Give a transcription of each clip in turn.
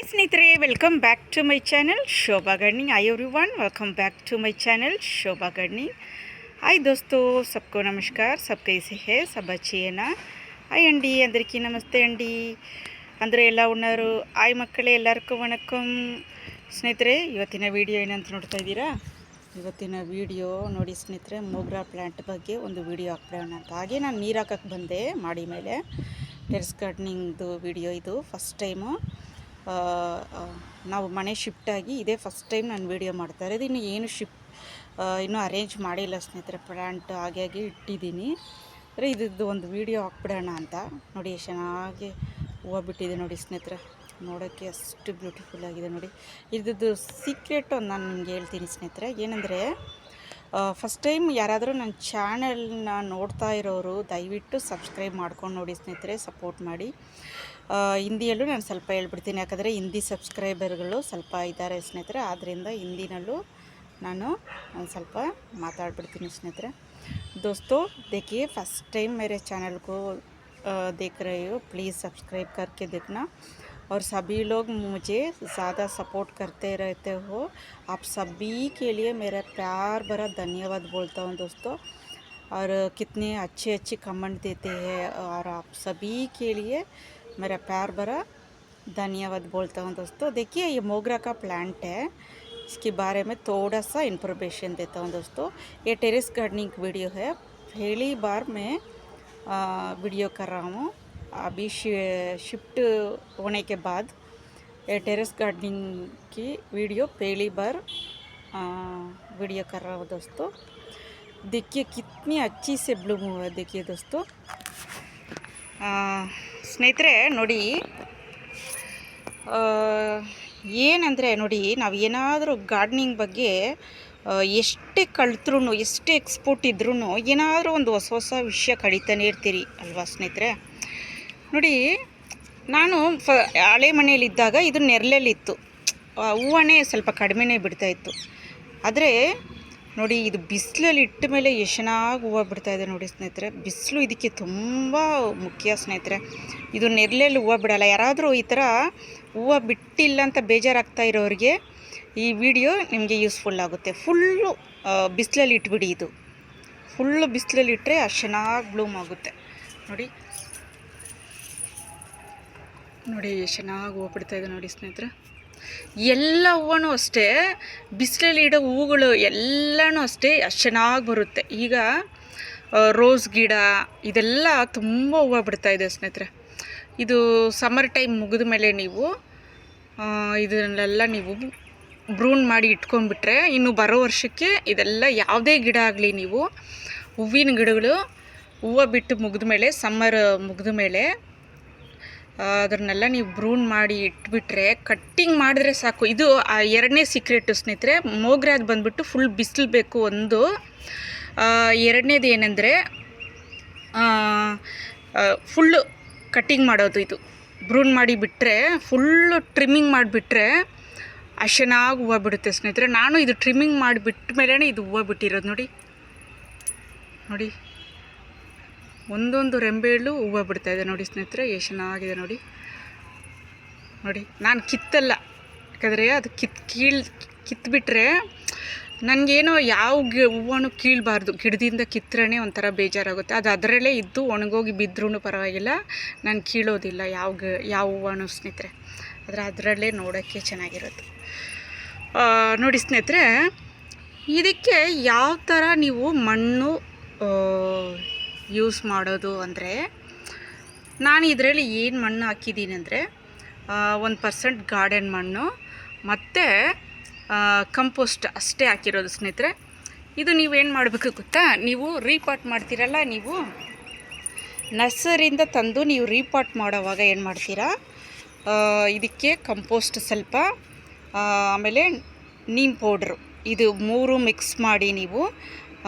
ಸ್ನೇಹಿತರೆ, welcome back to my channel Shobha gardening. Hi everyone, welcome back to my channel Shobha gardening. Hi दोस्तों, सबको नमस्कार। सब कैसे है? सब अच्छी है ना? हाय अंडी, अंदरिकी नमस्ते अंडी ಅಂದರೆ ಎಲ್ಲ ಉಣ್ಣರು ಆಯ್ ಮಕ್ಕಳೇ, ಎಲ್ಲರಿಗೂ ವಣಕಂ। ಸ್ನೇಹಿತರೆ, ಇವತ್ತಿನ ವಿಡಿಯೋ ಏನಂತ ನೋಡ್ತಾ ಇದ್ದೀರಾ? ಇವತ್ತಿನ ವಿಡಿಯೋ ನೋಡಿ ಸ್ನೇಹಿತರೆ, ಮೋಗ್ರಾ ಪ್ಲ್ಯಾಂಟ್ ಬಗ್ಗೆ ಒಂದು ವಿಡಿಯೋ ಹಾಕ್ಬಿಡೋಣ ಅಂತ ಹಾಗೆ ನಾನು ನೀರು ಹಾಕಕ್ಕೆ ಬಂದೆ ಮಾಡಿ ಮೇಲೆ। ಟೆರೆಸ್ ಗಾರ್ಡನಿಂಗ್ದು ವಿಡಿಯೋ ಇದು ಫಸ್ಟ್ ಟೈಮು। ನಾವು ಮನೆ ಶಿಫ್ಟಾಗಿ ಇದೇ ಫಸ್ಟ್ ಟೈಮ್ ನಾನು ವೀಡಿಯೋ ಮಾಡ್ತಾ ಇರೋದು। ಇನ್ನು ಏನು ಇನ್ನೂ ಅರೇಂಜ್ ಮಾಡಿಲ್ಲ ಸ್ನೇಹಿತರೆ, ಪ್ಲ್ಯಾಂಟ್ ಹಾಗೆ ಇಟ್ಟಿದ್ದೀನಿ। ಅಂದರೆ ಇದ್ದು ಒಂದು ವೀಡಿಯೋ ಹಾಕ್ಬಿಡೋಣ ಅಂತ ನೋಡಿ। ಎಷ್ಟು ಚೆನ್ನಾಗಿ ಹೂವು ಬಿಟ್ಟಿದೆ ನೋಡಿ ಸ್ನೇಹಿತರೆ, ನೋಡೋಕ್ಕೆ ಅಷ್ಟು ಬ್ಯೂಟಿಫುಲ್ ಆಗಿದೆ ನೋಡಿ। ಇದ್ದು ಸೀಕ್ರೆಟು ನಾನು ನಿಮ್ಗೆ ಹೇಳ್ತೀನಿ ಸ್ನೇಹಿತರೆ, ಏನಂದರೆ ಫಸ್ಟ್ ಟೈಮ್ ಯಾರಾದರೂ ನನ್ನ ಚಾನಲ್ನ ನೋಡ್ತಾ ಇರೋರು ದಯವಿಟ್ಟು ಸಬ್ಸ್ಕ್ರೈಬ್ ಮಾಡ್ಕೊಂಡು ನೋಡಿ ಸ್ನೇಹಿತರೆ, ಸಪೋರ್ಟ್ ಮಾಡಿ। ಹಿಂದಿಯಲ್ಲೂ ನಾನು ಸ್ವಲ್ಪ ಹೇಳ್ಬಿಡ್ತೀನಿ, ಯಾಕಂದರೆ ಹಿಂದಿ ಸಬ್ಸ್ಕ್ರೈಬರ್ಗಳು ಸ್ವಲ್ಪ ಇದ್ದಾರೆ ಸ್ನೇಹಿತರೆ, ಆದ್ದರಿಂದ ಹಿಂದಿನಲ್ಲೂ ನಾನು ಒಂದು ಸ್ವಲ್ಪ ಮಾತಾಡ್ಬಿಡ್ತೀನಿ ಸ್ನೇಹಿತರೆ। दोस्तों देखिए, फर्स्ट टाइम मेरे चैनल को देख रहे हो, प्लीज़ सब्सक्राइब करके देखना। और सभी लोग मुझे ज़्यादा सपोर्ट करते रहते हो, आप सभी के लिए मेरा प्यार भरा धन्यवाद बोलता हूँ दोस्तों। और कितने अच्छे अच्छे कमेंट देते हैं, और आप सभी के लिए मेरा प्यार भरा धन्यवाद बोलता हूँ दोस्तों। देखिए, ये मोगरा का प्लांट है, इसके बारे में थोड़ा सा इन्फॉर्मेशन देता हूँ दोस्तों। ये टेरेस गार्डनिंग वीडियो है, पहली बार मैं वीडियो कर रहा हूँ। अभी शिफ्ट होने के बाद ये टेरेस गार्डनिंग की वीडियो पहली बार वीडियो कर रहा हूँ दोस्तों। देखिए कितनी अच्छी से ब्लूम हुआ है, देखिए दोस्तों। ಸ್ನೇಹಿತರೆ ನೋಡಿ, ಏನಂದರೆ ನೋಡಿ, ನಾವು ಏನಾದರೂ ಗಾರ್ಡನಿಂಗ್ ಬಗ್ಗೆ ಎಷ್ಟೇ ಕಲ್ತ್ರೂ, ಎಷ್ಟೇ ಎಕ್ಸ್ಪೋರ್ಟ್ ಇದ್ರೂ ಏನಾದರೂ ಒಂದು ಹೊಸ ಹೊಸ ವಿಷಯ ಕಳೀತಾನೆ ಇರ್ತೀರಿ ಅಲ್ವಾ ಸ್ನೇಹಿತರೆ? ನೋಡಿ, ನಾನು ಹಳೆ ಮನೆಯಲ್ಲಿದ್ದಾಗ ಇದು ನೆರಳಲ್ಲಿತ್ತು, ಹೂವನೇ ಸ್ವಲ್ಪ ಕಡಿಮೆನೇ ಬಿಡ್ತಾಯಿತ್ತು। ಆದರೆ ನೋಡಿ, ಇದು ಬಿಸಿಲಲ್ಲಿ ಇಟ್ಟ ಮೇಲೆ ಎಷ್ಟು ಚೆನ್ನಾಗಿ ಹೂವು ಬಿಡ್ತಾಯಿದೆ ನೋಡಿ ಸ್ನೇಹಿತರೆ। ಬಿಸಿಲು ಇದಕ್ಕೆ ತುಂಬ ಮುಖ್ಯ ಸ್ನೇಹಿತರೆ, ಇದು ನೆರಳಲ್ಲಿ ಹೂವು ಬಿಡಲ್ಲ। ಯಾರಾದರೂ ಈ ಥರ ಹೂವು ಬಿಟ್ಟಿಲ್ಲ ಅಂತ ಬೇಜಾರಾಗ್ತಾ ಇರೋರಿಗೆ ಈ ವಿಡಿಯೋ ನಿಮಗೆ ಯೂಸ್ಫುಲ್ ಆಗುತ್ತೆ। ಫುಲ್ಲು ಬಿಸಿಲಲ್ಲಿ ಇಟ್ಬಿಡಿ, ಇದು ಫುಲ್ಲು ಬಿಸಿಲಲ್ಲಿ ಇಟ್ಟರೆ ಅಷ್ಟು ಚೆನ್ನಾಗಿ ಬ್ಲೂಮ್ ಆಗುತ್ತೆ ನೋಡಿ। ನೋಡಿ ಎಷ್ಟು ಚೆನ್ನಾಗಿ ಹೂವು ಬಿಡ್ತಾಯಿದೆ ನೋಡಿ ಸ್ನೇಹಿತರೆ। ಎಲ್ಲ ಹೂವೂ ಅಷ್ಟೇ, ಬಿಸಿಲಲ್ಲಿ ಇಡೋ ಹೂವುಗಳು ಎಲ್ಲನೂ ಅಷ್ಟೇ ಅಷ್ಟು ಚೆನ್ನಾಗಿ ಬರುತ್ತೆ। ಈಗ ರೋಸ್ ಗಿಡ ಇದೆಲ್ಲ ತುಂಬ ಹೂವು ಬಿಡ್ತಾಯಿದೆ ಸ್ನೇಹಿತರೆ। ಇದು ಸಮ್ಮರ್ ಟೈಮ್ ಮುಗಿದ ಮೇಲೆ ನೀವು ಇದನ್ನೆಲ್ಲ ನೀವು ಬ್ರೂನ್ ಮಾಡಿ ಇಟ್ಕೊಂಡ್ಬಿಟ್ರೆ, ಇನ್ನು ಬರೋ ವರ್ಷಕ್ಕೆ ಇದೆಲ್ಲ ಯಾವುದೇ ಗಿಡ ಆಗಲಿ, ನೀವು ಹೂವಿನ ಗಿಡಗಳು ಹೂವು ಬಿಟ್ಟು ಮುಗಿದ ಮೇಲೆ, ಸಮ್ಮರ್ ಮುಗಿದ ಮೇಲೆ ಅದನ್ನೆಲ್ಲ ನೀವು ಬ್ರೂನ್ ಮಾಡಿ ಇಟ್ಬಿಟ್ರೆ, ಕಟ್ಟಿಂಗ್ ಮಾಡಿದ್ರೆ ಸಾಕು। ಇದು ಎರಡನೇ ಸೀಕ್ರೆಟು ಸ್ನೇಹಿತರೆ, ಮೋಗ್ರಾದ್ ಬಂದುಬಿಟ್ಟು ಫುಲ್ ಬಿಸಿಲು ಬೇಕು ಒಂದು। ಎರಡನೇದು ಏನಂದರೆ ಫುಲ್ಲು ಕಟ್ಟಿಂಗ್ ಮಾಡೋದು, ಇದು ಬ್ರೂನ್ ಮಾಡಿ ಬಿಟ್ಟರೆ, ಫುಲ್ಲು ಟ್ರಿಮ್ಮಿಂಗ್ ಮಾಡಿಬಿಟ್ರೆ ಅಷ್ಟು ಚೆನ್ನಾಗಿ ಹೂವು ಬಿಡುತ್ತೆ ಸ್ನೇಹಿತರೆ। ನಾನು ಇದು ಟ್ರಿಮ್ಮಿಂಗ್ ಮಾಡಿಬಿಟ್ಟ ಮೇಲೆ ಇದು ಹೂವು ಬಿಟ್ಟಿರೋದು ನೋಡಿ। ನೋಡಿ, ಒಂದೊಂದು ರೆಂಬೆಯಲ್ಲೂ ಹೂವು ಬಿಡ್ತಾಯಿದೆ ನೋಡಿ ಸ್ನೇಹಿತರೆ, ಎಷ್ಟು ಚೆನ್ನಾಗಿದೆ ನೋಡಿ। ನೋಡಿ, ನಾನು ಕಿತ್ತಲ್ಲ, ಯಾಕಂದರೆ ಅದು ಕಿತ್ಬಿಟ್ರೆ ನನಗೇನೋ ಯಾವ ಹೂವೂ ಕೀಳಬಾರ್ದು, ಗಿಡದಿಂದ ಕಿತ್ತರೆ ಒಂಥರ ಬೇಜಾರಾಗುತ್ತೆ। ಅದು ಅದರಲ್ಲೇ ಇದ್ದು ಒಣಗೋಗಿ ಬಿದ್ದರೂ ಪರವಾಗಿಲ್ಲ, ನಾನು ಕೀಳೋದಿಲ್ಲ ಯಾವ ಹೂವೂ ಸ್ನೇಹಿತರೆ, ಆದರೆ ಅದರಲ್ಲೇ ನೋಡೋಕ್ಕೆ ಚೆನ್ನಾಗಿರುತ್ತೆ ನೋಡಿ ಸ್ನೇಹಿತರೆ। ಇದಕ್ಕೆ ಯಾವ ಥರ ನೀವು ಮಣ್ಣು ಯೂಸ್ ಮಾಡೋದು ಅಂದರೆ, ನಾನು ಇದರಲ್ಲಿ ಏನು ಮಣ್ಣು ಹಾಕಿದ್ದೀನಿ ಅಂದರೆ 1% ಗಾರ್ಡನ್ ಮಣ್ಣು ಮತ್ತು ಕಂಪೋಸ್ಟ್ ಅಷ್ಟೇ ಹಾಕಿರೋದು ಸ್ನೇಹಿತರೆ। ಇದು ನೀವೇನು ಮಾಡಬೇಕು ಗೊತ್ತಾ, ನೀವು ರೀಪಾಟ್ ಮಾಡ್ತೀರಲ್ಲ, ನೀವು ನರ್ಸರಿಯಿಂದ ತಂದು ನೀವು ರೀಪಾಟ್ ಮಾಡೋವಾಗ ಏನು ಮಾಡ್ತೀರಾ, ಇದಕ್ಕೆ ಕಂಪೋಸ್ಟ್ ಸ್ವಲ್ಪ, ಆಮೇಲೆ ನೀಮ್ ಪೌಡ್ರು, ಇದು 3 ಮಿಕ್ಸ್ ಮಾಡಿ ನೀವು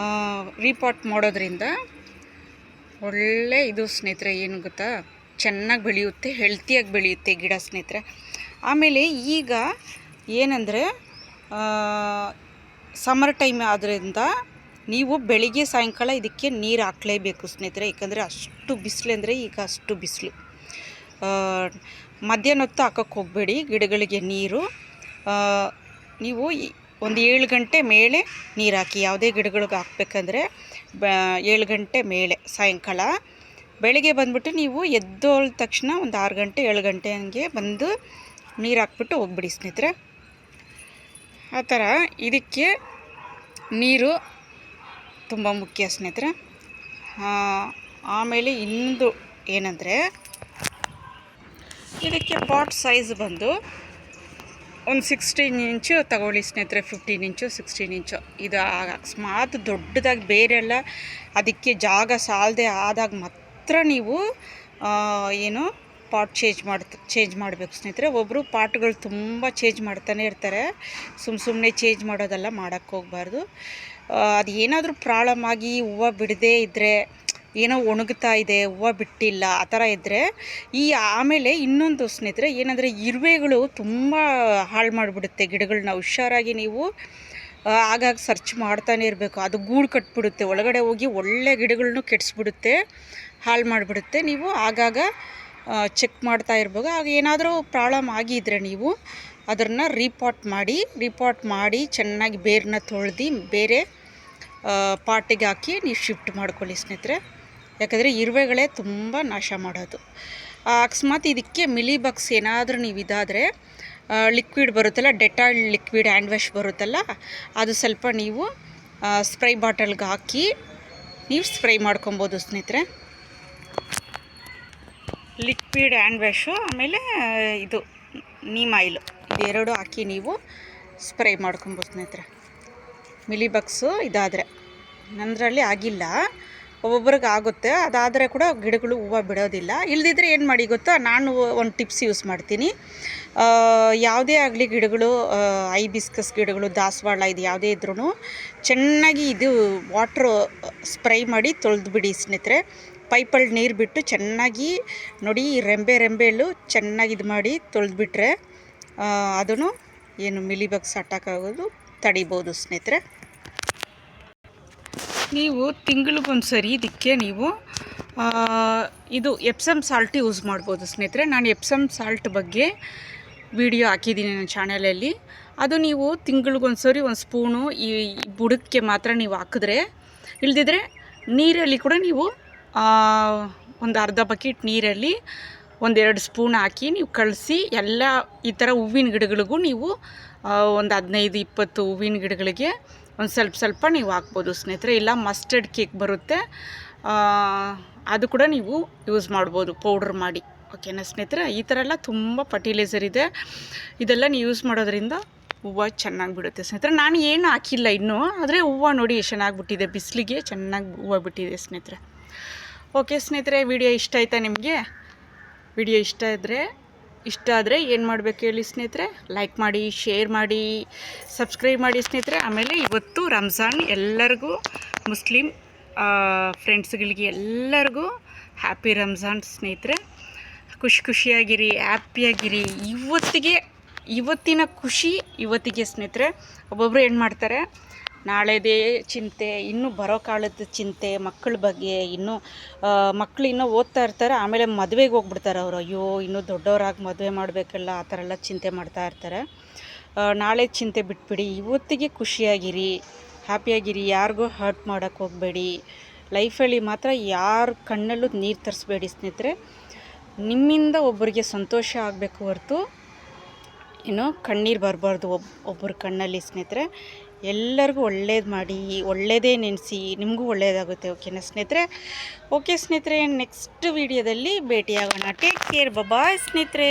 ರೀಪಾಟ್ ಮಾಡೋದ್ರಿಂದ ಒಳ್ಳೆ ಇದು ಸ್ನೇಹಿತರೆ, ಏನು ಗೊತ್ತಾ, ಚೆನ್ನಾಗಿ ಬೆಳೆಯುತ್ತೆ, ಹೆಲ್ತಿಯಾಗಿ ಬೆಳೆಯುತ್ತೆ ಗಿಡ ಸ್ನೇಹಿತರೆ। ಆಮೇಲೆ ಈಗ ಏನಂದರೆ ಸಮ್ಮರ್ ಟೈಮ್ ಆದ್ದರಿಂದ ನೀವು ಬೆಳಿಗ್ಗೆ ಸಾಯಂಕಾಲ ಇದಕ್ಕೆ ನೀರು ಹಾಕಲೇಬೇಕು ಸ್ನೇಹಿತರೆ, ಯಾಕಂದರೆ ಅಷ್ಟು ಬಿಸಿಲು ಅಂದರೆ ಈಗ ಅಷ್ಟು ಬಿಸಿಲು। ಮಧ್ಯಾಹ್ನ ಹೊತ್ತು ಹಾಕೋಕ್ಕೆ ಹೋಗಬೇಡಿ ಗಿಡಗಳಿಗೆ ನೀರು. ನೀವು ಒಂದು 7 ಗಂಟೆ ಮೇಲೆ ನೀರು ಹಾಕಿ. ಯಾವುದೇ ಗಿಡಗಳಿಗೆ ಹಾಕ್ಬೇಕಂದ್ರೆ 7 ಗಂಟೆ ಮೇಲೆ ಸಾಯಂಕಾಲ. ಬೆಳಗ್ಗೆ ಬಂದುಬಿಟ್ಟು ನೀವು ಎದ್ದೋದ ತಕ್ಷಣ ಒಂದು 6 ಗಂಟೆ 7 ಗಂಟೆ ಹಂಗೆ ಬಂದು ನೀರು ಹಾಕ್ಬಿಟ್ಟು ಹೋಗ್ಬಿಡಿ ಸ್ನೇಹಿತರೆ. ಆ ಥರ ಇದಕ್ಕೆ ನೀರು ತುಂಬ ಮುಖ್ಯ ಸ್ನೇಹಿತರೆ. ಆಮೇಲೆ ಇನ್ನೊಂದು ಏನಂದರೆ, ಇದಕ್ಕೆ ಪಾಟ್ ಸೈಜ್ ಬಂದು ಒಂದು 16 ಇಂಚು ತಗೊಳ್ಳಿ ಸ್ನೇಹಿತರೆ. 15 ಇಂಚು 16 ಇಂಚು. ಇದು ಅಕಸ್ಮಾತ್ ದೊಡ್ಡದಾಗಿ ಬೇರೆ ಎಲ್ಲ ಅದಕ್ಕೆ ಜಾಗ ಸಾಲದೆ ಆದಾಗ ಮಾತ್ರ ನೀವು ಏನು ಪಾಟ್ ಚೇಂಜ್ ಮಾಡಬೇಕು ಸ್ನೇಹಿತರೆ. ಒಬ್ಬರು ಪಾಟ್ಗಳು ತುಂಬ ಚೇಂಜ್ ಮಾಡ್ತಾನೆ ಇರ್ತಾರೆ. ಸುಮ್ಮನೆ ಚೇಂಜ್ ಮಾಡೋದೆಲ್ಲ ಮಾಡೋಕ್ಕೆ ಹೋಗಬಾರ್ದು. ಅದು ಏನಾದರೂ ಪ್ರಾಬ್ಲಮ್ ಆಗಿ ಹೂವು ಬಿಡದೇ ಇದ್ದರೆ, ಏನೋ ಒಣಗ್ತಾ ಇದೆ, ಹೂವು ಬಿಟ್ಟಿಲ್ಲ, ಆ ಥರ ಇದ್ದರೆ ಆಮೇಲೆ ಇನ್ನೊಂದು ಸ್ನೇಹಿತರೆ ಏನಂದರೆ, ಇರುವೆಗಳು ತುಂಬ ಹಾಳು ಮಾಡಿಬಿಡುತ್ತೆ ಗಿಡಗಳನ್ನ. ಹುಷಾರಾಗಿ ನೀವು ಆಗಾಗ ಸರ್ಚ್ ಮಾಡ್ತಾನೆ ಇರಬೇಕು. ಅದು ಗೂಡು ಕಟ್ಬಿಡುತ್ತೆ, ಒಳಗಡೆ ಹೋಗಿ ಒಳ್ಳೆ ಗಿಡಗಳನ್ನೂ ಕೆಡಿಸ್ಬಿಡುತ್ತೆ, ಹಾಳು ಮಾಡಿಬಿಡುತ್ತೆ. ನೀವು ಆಗಾಗ ಚೆಕ್ ಮಾಡ್ತಾ ಇರ್ಬೇಕು. ಆಗ ಏನಾದರೂ ಪ್ರಾಬ್ಲಮ್ ಆಗಿದ್ದರೆ ನೀವು ಅದನ್ನು ರೀಪಾಟ್ ಮಾಡಿ ಚೆನ್ನಾಗಿ ಬೇರನ್ನ ತೊಳೆದು ಬೇರೆ ಪಾಟಿಗೆ ಹಾಕಿ ನೀವು ಶಿಫ್ಟ್ ಮಾಡ್ಕೊಳ್ಳಿ ಸ್ನೇಹಿತರೆ. ಯಾಕಂದರೆ ಇರುವೆಗಳೇ ತುಂಬ ನಾಶ ಮಾಡೋದು. ಅಕಸ್ಮಾತ್ ಇದಕ್ಕೆ ಮಿಲಿಬಗ್ಸ್ ಏನಾದರೂ ನೀವು ಇದಾದರೆ ಲಿಕ್ವಿಡ್ ಬರುತ್ತಲ್ಲ, ಡೆಟಾಲ್ ಲಿಕ್ವಿಡ್ ಹ್ಯಾಂಡ್ ವಾಶ್ ಬರುತ್ತಲ್ಲ, ಅದು ಸ್ವಲ್ಪ ನೀವು ಸ್ಪ್ರೈ ಬಾಟಲ್ಗೆ ಹಾಕಿ ನೀವು ಸ್ಪ್ರೈ ಮಾಡ್ಕೊಬೋದು ಸ್ನೇಹಿತರೆ. ಲಿಕ್ವಿಡ್ ಹ್ಯಾಂಡ್ ವಾಶು ಆಮೇಲೆ ಇದು ನೀಮ್ ಆಯಿಲು, ಇದೆರಡು ಹಾಕಿ ನೀವು ಸ್ಪ್ರೈ ಮಾಡ್ಕೊಬೋದು ಸ್ನೇಹಿತರೆ. ಮಿಲಿಬಗ್ಸು ಇದಾದರೆ, ನಂದರಲ್ಲಿ ಆಗಿಲ್ಲ, ಒಬ್ಬೊಬ್ರಿಗೆ ಆಗುತ್ತೆ. ಅದಾದರೆ ಕೂಡ ಗಿಡಗಳು ಹೂವು ಬಿಡೋದಿಲ್ಲ. ಇಲ್ಲದಿದ್ದರೆ ಏನು ಮಾಡಿ ಗೊತ್ತಾ, ನಾನು ಒಂದು ಟಿಪ್ಸ್ ಯೂಸ್ ಮಾಡ್ತೀನಿ. ಯಾವುದೇ ಆಗಲಿ ಗಿಡಗಳು, ಐಬಿಸ್ಕಸ್ ಗಿಡಗಳು, ದಾಸವಾಳ, ಇದು ಯಾವುದೇ ಇದ್ರೂ ಚೆನ್ನಾಗಿ ಇದು ವಾಟ್ರು ಸ್ಪ್ರೈ ಮಾಡಿ ತೊಳೆದ್ಬಿಡಿ ಸ್ನೇಹಿತರೆ. ಪೈಪಲ್ಲಿ ನೀರು ಬಿಟ್ಟು ಚೆನ್ನಾಗಿ ನೋಡಿ, ರೆಂಬೆಲ್ಲೂ ಚೆನ್ನಾಗಿ ಇದು ಮಾಡಿ ತೊಳೆದ್ಬಿಟ್ರೆ ಅದನ್ನು ಏನು ಮಿಲಿಬಗ್ಸ್ ಅಟ್ಯಾಕ್ ಆಗೋದು ತಡಿಬೋದು ಸ್ನೇಹಿತರೆ. ನೀವು ತಿಂಗಳಿಗೊಂದು ಸರಿ ಇದಕ್ಕೆ ನೀವು ಇದು ಎಪ್ಸಮ್ ಸಾಲ್ಟ್ ಯೂಸ್ ಮಾಡ್ಬೋದು ಸ್ನೇಹಿತರೆ. ನಾನು ಎಪ್ಸಮ್ ಸಾಲ್ಟ್ ಬಗ್ಗೆ ವಿಡಿಯೋ ಹಾಕಿದ್ದೀನಿ ನನ್ನ ಚಾನಲಲ್ಲಿ. ಅದು ನೀವು ತಿಂಗಳಿಗೊಂದು ಸರಿ ಒಂದು ಸ್ಪೂನು ಈ ಬುಡಕ್ಕೆ ಮಾತ್ರ ನೀವು ಹಾಕಿದ್ರೆ, ಇಲ್ದಿದ್ರೆ ನೀರಲ್ಲಿ ಕೂಡ ನೀವು ಒಂದು ಅರ್ಧ ಬಕೆಟ್ ನೀರಲ್ಲಿ 1-2 ಸ್ಪೂನ್ ಹಾಕಿ ನೀವು ಕಲಸಿ ಎಲ್ಲ ಈ ಥರ ಹೂವಿನ ಗಿಡಗಳಿಗೂ ನೀವು ಒಂದು 15-20 ಹೂವಿನ ಗಿಡಗಳಿಗೆ ಒಂದು ಸ್ವಲ್ಪ ನೀವು ಹಾಕ್ಬೋದು ಸ್ನೇಹಿತರೆ. ಇಲ್ಲ ಮಸ್ಟರ್ಡ್ ಕೇಕ್ ಬರುತ್ತೆ, ಅದು ಕೂಡ ನೀವು ಯೂಸ್ ಮಾಡ್ಬೋದು ಪೌಡ್ರ್ ಮಾಡಿ. ಓಕೆನಾ ಸ್ನೇಹಿತರೆ? ಈ ಥರ ಎಲ್ಲ ತುಂಬ ಫರ್ಟಿಲೈಸರ್ ಇದೆ. ಇದೆಲ್ಲ ನೀವು ಯೂಸ್ ಮಾಡೋದ್ರಿಂದ ಹೂವು ಚೆನ್ನಾಗಿ ಬಿಡುತ್ತೆ ಸ್ನೇಹಿತರೆ. ನಾನು ಏನು ಹಾಕಿಲ್ಲ ಇನ್ನೂ, ಆದರೆ ಹೂವು ನೋಡಿ ಎಷ್ಟು ಚೆನ್ನಾಗಿಬಿಟ್ಟಿದೆ, ಬಿಸಿಲಿಗೆ ಚೆನ್ನಾಗಿ ಹೂವು ಬಿಟ್ಟಿದೆ ಸ್ನೇಹಿತರೆ. ಓಕೆ ಸ್ನೇಹಿತರೆ, ವಿಡಿಯೋ ಇಷ್ಟ ಆಯ್ತಾ ನಿಮಗೆ? ವಿಡಿಯೋ ಇಷ್ಟ ಆದರೆ ಏನು ಮಾಡಬೇಕು ಹೇಳಿ ಸ್ನೇಹಿತರೆ? ಲೈಕ್ ಮಾಡಿ, ಶೇರ್ ಮಾಡಿ, ಸಬ್ಸ್ಕ್ರೈಬ್ ಮಾಡಿ ಸ್ನೇಹಿತರೆ. ಆಮೇಲೆ ಇವತ್ತು ರಂಜಾನ್, ಎಲ್ಲರಿಗೂ ಮುಸ್ಲಿಂ ಫ್ರೆಂಡ್ಸ್ಗಳಿಗೆ ಎಲ್ಲರಿಗೂ ಹ್ಯಾಪಿ ರಂಜಾನ್ ಸ್ನೇಹಿತರೆ. ಖುಷಿಯಾಗಿರಿ, ಹ್ಯಾಪಿಯಾಗಿರಿ. ಇವತ್ತಿನ ಖುಷಿ ಇವತ್ತಿಗೆ ಸ್ನೇಹಿತರೆ. ಒಬ್ಬೊಬ್ಬರು ಏನು ಮಾಡ್ತಾರೆ, ನಾಳೆದೇ ಚಿಂತೆ, ಇನ್ನೂ ಬರೋ ಕಾಲದ ಚಿಂತೆ, ಮಕ್ಕಳ ಬಗ್ಗೆ, ಮಕ್ಕಳು ಇನ್ನೂ ಓದ್ತಾ ಇರ್ತಾರೆ, ಆಮೇಲೆ ಮದುವೆಗೆ ಹೋಗ್ಬಿಡ್ತಾರೆ ಅವರು. ಅಯ್ಯೋ ಇನ್ನೂ ದೊಡ್ಡವರಾಗಿ ಮದುವೆ ಮಾಡಬೇಕಲ್ಲ, ಆ ಥರ ಎಲ್ಲ ಚಿಂತೆ ಮಾಡ್ತಾ ಇರ್ತಾರೆ. ನಾಳೆ ಚಿಂತೆ ಬಿಟ್ಬಿಡಿ, ಇವತ್ತಿಗೆ ಖುಷಿಯಾಗಿರಿ, ಹ್ಯಾಪಿಯಾಗಿರಿ. ಯಾರಿಗೂ ಹರ್ಟ್ ಮಾಡೋಕ್ಕೆ ಹೋಗಬೇಡಿ. ಲೈಫಲ್ಲಿ ಮಾತ್ರ ಯಾರ ಕಣ್ಣಲ್ಲೂ ನೀರು ತರಿಸ್ಬೇಡಿ ಸ್ನೇಹಿತರೆ. ನಿಮ್ಮಿಂದ ಒಬ್ಬರಿಗೆ ಸಂತೋಷ ಆಗಬೇಕು ಹೊರತು ಕಣ್ಣೀರು ಬರಬಾರ್ದು ಒಬ್ಬರ ಕಣ್ಣಲ್ಲಿ ಸ್ನೇಹಿತರೆ. ಎಲ್ಲರಿಗೂ ಒಳ್ಳೇದು ಮಾಡಿ, ಒಳ್ಳೆಯದೇ ನೆನೆಸಿ, ನಿಮಗೂ ಒಳ್ಳೆಯದಾಗುತ್ತೆ. ಓಕೆನಾ ಸ್ನೇಹಿತರೆ? ಓಕೆ ಸ್ನೇಹಿತರೆ, ನೆಕ್ಸ್ಟ್ ವಿಡಿಯೋದಲ್ಲಿ ಭೇಟಿಯಾಗೋಣ. ಟೇಕ್ ಕೇರ್, ಬಾಯ್ ಸ್ನೇಹಿತರೆ.